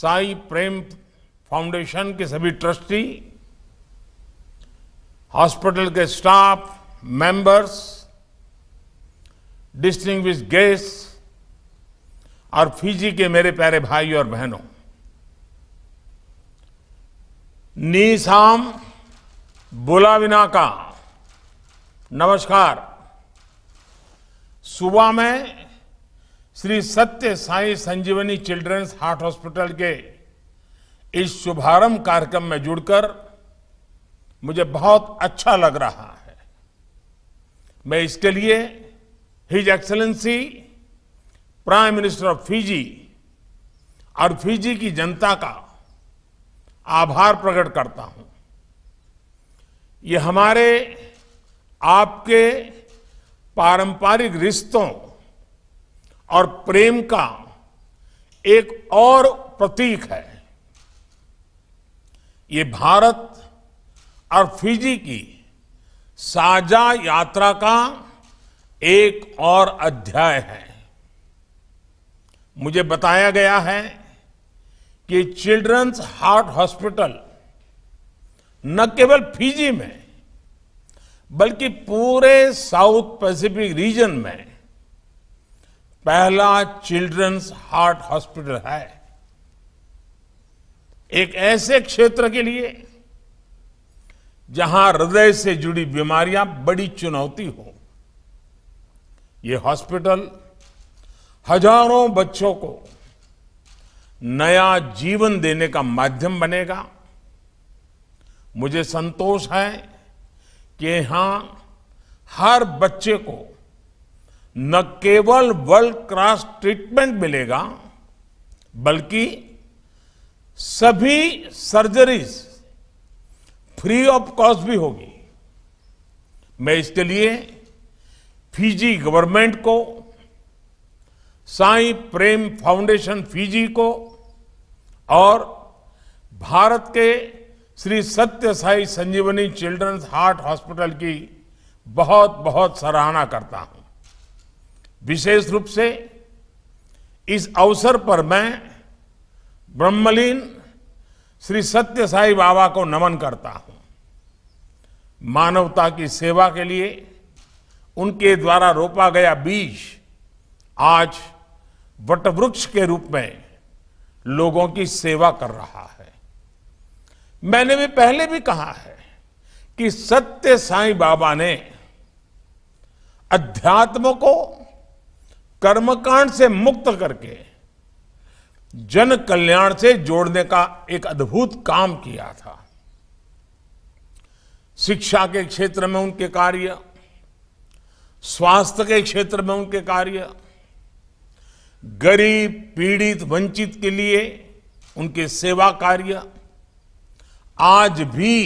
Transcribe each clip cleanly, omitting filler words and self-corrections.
साई प्रेम foundation के सभी trustee, hospital के स्टाफ, मेंबर्स, डिस्टिंग्विश्ड गेस्ट और फिजी के मेरे प्यारे भाई और बहनों, नी साम बुलाविनाका, नमस्कार। सुबह में श्री सत्य साई संजीवनी चिल्ड्रंस हार्ट हॉस्पिटल के इस शुभारंभ कार्यक्रम में जुड़कर मुझे बहुत अच्छा लग रहा है। मैं इसके लिए his excellency prime minister of Fiji और फिजी की जनता का आभार प्रकट करता हूं। ये हमारे आपके पारंपरिक रिश्तों और प्रेम का एक और प्रतीक है। ये भारत और फिजी की साझा यात्रा का एक और अध्याय है। मुझे बताया गया है कि चिल्ड्रंस हार्ट हॉस्पिटल न केवल फिजी में बल्कि पूरे साउथ पैसिफिक रीजन में पहला चिल्ड्रंस हार्ट हॉस्पिटल है। एक ऐसे क्षेत्र के लिए जहां हृदय से जुड़ी बीमारियां बड़ी चुनौती हो, ये हॉस्पिटल हजारों बच्चों को नया जीवन देने का माध्यम बनेगा। मुझे संतोष है कि यहां हर बच्चे को न केवल वर्ल्ड क्लास ट्रीटमेंट मिलेगा बल्कि सभी सर्जरीज फ्री ऑफ कॉस्ट भी होगी। मैं इसके लिए फिजी गवर्नमेंट को, साई प्रेम फाउंडेशन फिजी को और भारत के श्री सत्य साई संजीवनी चिल्ड्रंस हार्ट हॉस्पिटल की बहुत बहुत सराहना करता हूं। विशेष रूप से इस अवसर पर मैं ब्रह्मलीन श्री सत्य साई बाबा को नमन करता हूं। मानवता की सेवा के लिए उनके द्वारा रोपा गया बीज आज वटवृक्ष के रूप में लोगों की सेवा कर रहा है। मैंने भी पहले भी कहा है कि सत्य साई बाबा ने अध्यात्म को कर्मकांड से मुक्त करके जन कल्याण से जोड़ने का एक अद्भुत काम किया था। शिक्षा के क्षेत्र में उनके कार्य, स्वास्थ्य के क्षेत्र में उनके कार्य, गरीब, पीड़ित, वंचित के लिए उनके सेवा कार्य आज भी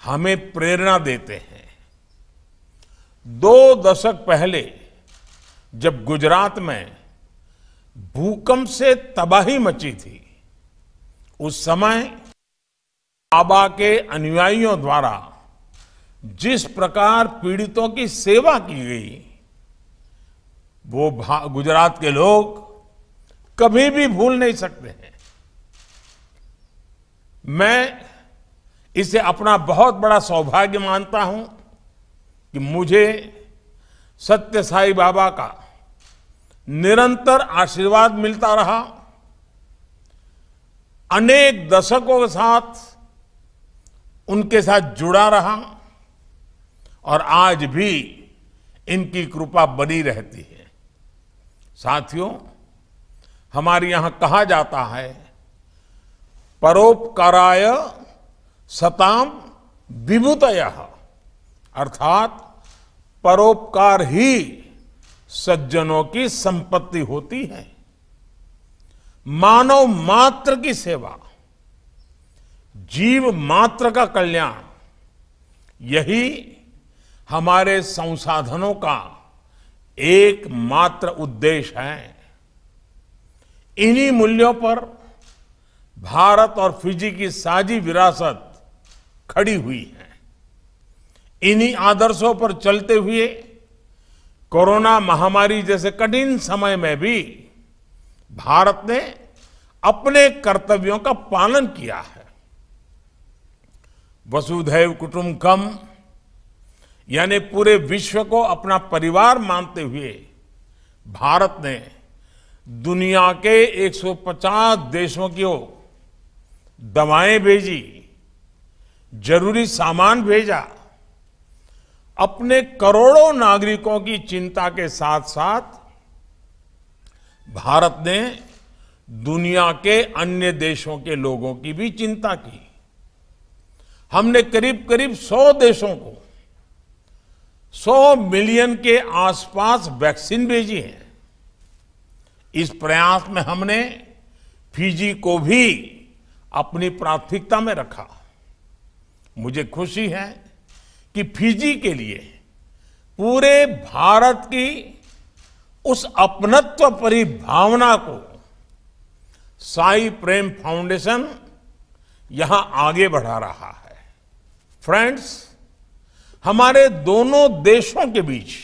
हमें प्रेरणा देते हैं। 2 दशक पहले जब गुजरात में भूकंप से तबाही मची थी, उस समय बाबा के अनुयायियों द्वारा जिस प्रकार पीड़ितों की सेवा की गई, वो गुजरात के लोग कभी भी भूल नहीं सकते हैं। मैं इसे अपना बहुत बड़ा सौभाग्य मानता हूं कि मुझे सत्य साई बाबा का निरंतर आशीर्वाद मिलता रहा। अनेक दशकों के साथ उनके साथ जुड़ा रहा और आज भी इनकी कृपा बनी रहती है। साथियों, हमारे यहां कहा जाता है, परोपकाराय सताम विभूतयः, अर्थात परोपकार ही सज्जनों की संपत्ति होती है। मानव मात्र की सेवा, जीव मात्र का कल्याण, यही हमारे संसाधनों का एकमात्र उद्देश्य है। इन्हीं मूल्यों पर भारत और फिजी की साझी विरासत खड़ी हुई है। इन्हीं आदर्शों पर चलते हुए कोरोना महामारी जैसे कठिन समय में भी भारत ने अपने कर्तव्यों का पालन किया है। वसुधैव कुटुंबकम यानी पूरे विश्व को अपना परिवार मानते हुए भारत ने दुनिया के 150 देशों की दवाएं भेजी, जरूरी सामान भेजा, अपने करोड़ों नागरिकों की चिंता के साथ साथ भारत ने दुनिया के अन्य देशों के लोगों की भी चिंता की। हमने करीब करीब 100 देशों को 100 मिलियन के आसपास वैक्सीन भेजी है। इस प्रयास में हमने फिजी को भी अपनी प्राथमिकता में रखा। मुझे खुशी है कि फिजी के लिए पूरे भारत की उस अपनत्व परी भावना को साई प्रेम फाउंडेशन यहां आगे बढ़ा रहा है। फ्रेंड्स, हमारे दोनों देशों के बीच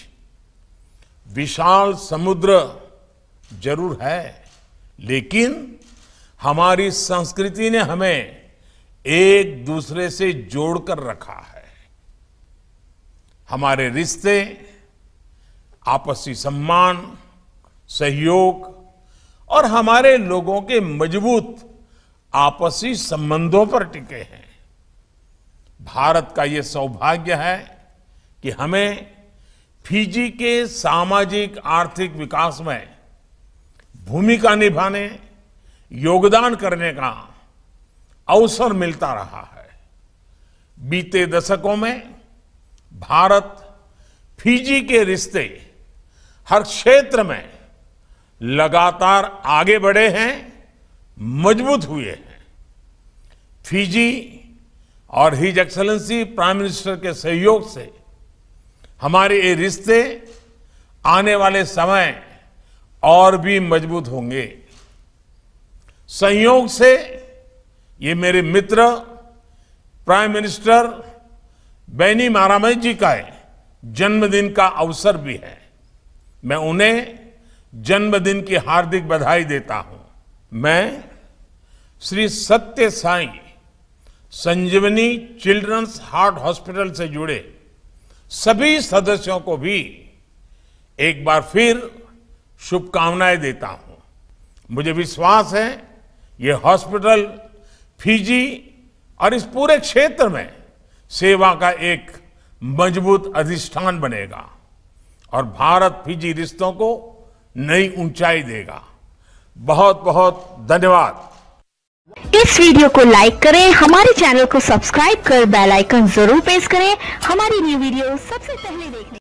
विशाल समुद्र जरूर है, लेकिन हमारी संस्कृति ने हमें एक दूसरे से जोड़कर रखा है। हमारे रिश्ते आपसी सम्मान, सहयोग और हमारे लोगों के मजबूत आपसी संबंधों पर टिके हैं। भारत का ये सौभाग्य है कि हमें फिजी के सामाजिक आर्थिक विकास में भूमिका निभाने, योगदान करने का अवसर मिलता रहा है। बीते दशकों में भारत फिजी के रिश्ते हर क्षेत्र में लगातार आगे बढ़े हैं, मजबूत हुए हैं। फिजी और हिज एक्सेलेंसी प्राइम मिनिस्टर के सहयोग से हमारे ये रिश्ते आने वाले समय और भी मजबूत होंगे। संयोग से ये मेरे मित्र प्राइम मिनिस्टर बैनीमारामय जी का जन्मदिन का अवसर भी है। मैं उन्हें जन्मदिन की हार्दिक बधाई देता हूं। मैं श्री सत्य साई संजीवनी चिल्ड्रंस हार्ट हॉस्पिटल से जुड़े सभी सदस्यों को भी एक बार फिर शुभकामनाएं देता हूं। मुझे विश्वास है ये हॉस्पिटल फिजी और इस पूरे क्षेत्र में सेवा का एक मजबूत अधिष्ठान बनेगा और भारत फिजी रिश्तों को नई ऊंचाई देगा। बहुत बहुत धन्यवाद। इस वीडियो को लाइक करें, हमारे चैनल को सब्सक्राइब कर बेल आइकन जरूर प्रेस करें हमारी न्यू वीडियो सबसे पहले देखने